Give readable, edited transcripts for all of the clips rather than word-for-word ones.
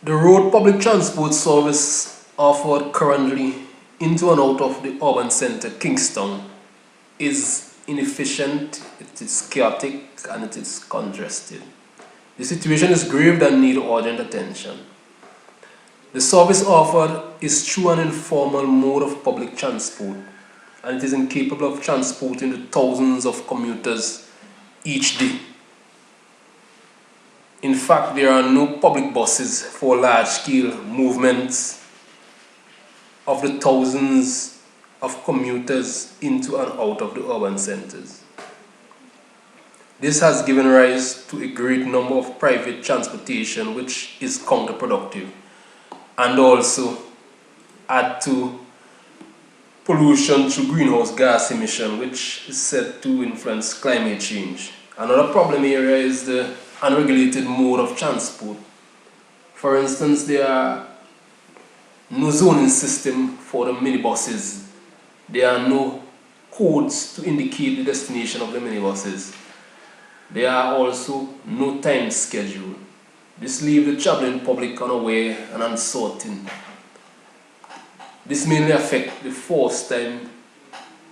The road public transport service offered currently into and out of the urban centre Kingston is inefficient, it is chaotic, and it is congested. The situation is grave and needs urgent attention. The service offered is through an informal mode of public transport, and it is incapable of transporting the thousands of commuters each day. In fact, there are no public buses for large-scale movements of the thousands of commuters into and out of the urban centers. This has given rise to a great number of private transportation, which is counterproductive and also add to pollution through greenhouse gas emission, which is said to influence climate change. Another problem area is the unregulated mode of transport. For instance, there are no zoning system for the minibuses. There are no codes to indicate the destination of the minibuses. There are also no time schedule. This leaves the traveling public unaware and uncertain. This mainly affects the first-time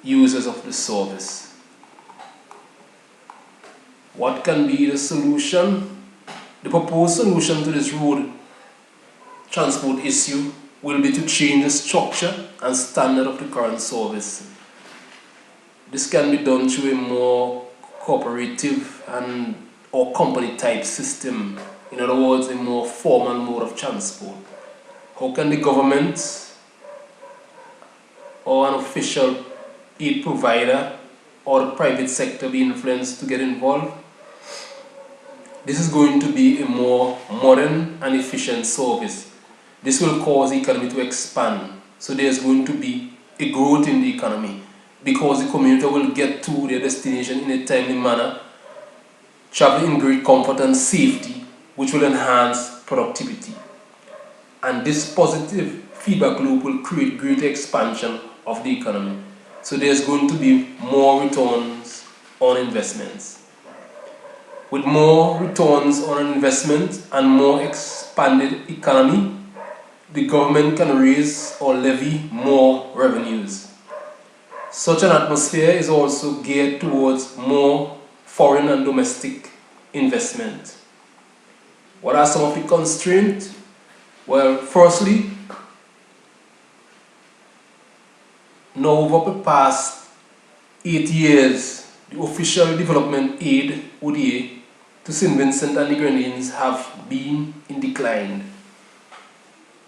users of the service. What can be the solution? The proposed solution to this road transport issue will be to change the structure and standard of the current service. This can be done through a more cooperative or company type system. In other words, a more formal mode of transport. How can the government or an official aid provider or the private sector be influenced to get involved? This is going to be a more modern and efficient service. This will cause the economy to expand. So there's going to be a growth in the economy because the commuter will get to their destination in a timely manner, traveling in great comfort and safety, which will enhance productivity. And this positive feedback loop will create greater expansion of the economy. So there's going to be more returns on investments. With more returns on investment and more expanded economy, the government can raise or levy more revenues. Such an atmosphere is also geared towards more foreign and domestic investment. What are some of the constraints? Well, firstly, now over the past 8 years, the official development aid (ODA) to Saint Vincent and the Grenadines have been in decline.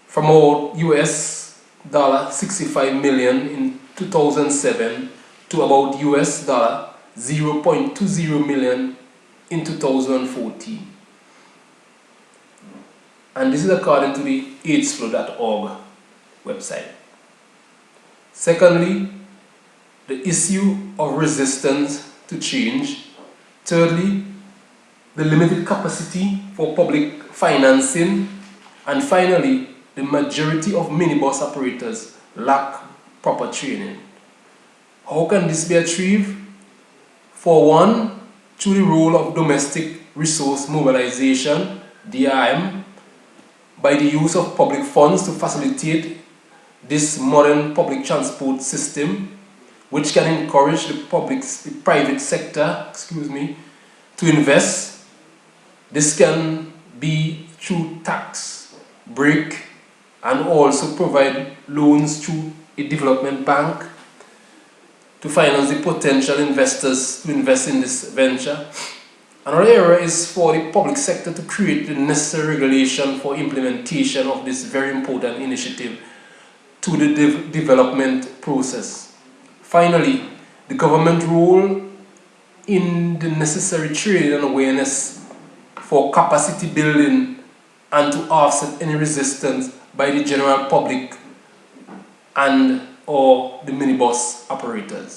From about US $65 million in 2007 to about US $0.20 million in 2014. And this is according to the aidsflow.org website. Secondly, the issue of resistance to change. Thirdly, the limited capacity for public financing. And finally, the majority of minibus operators lack proper training. How can this be achieved? For one, through the role of domestic resource mobilization, DRM, by the use of public funds to facilitate this modern public transport system, which can encourage the private sector, to invest. This can be through tax break and also provide loans through a development bank to finance the potential investors to invest in this venture. Another area is for the public sector to create the necessary regulation for implementation of this very important initiative to the development process. Finally, the government role in the necessary training and awareness for capacity building and to offset any resistance by the general public and or the minibus operators.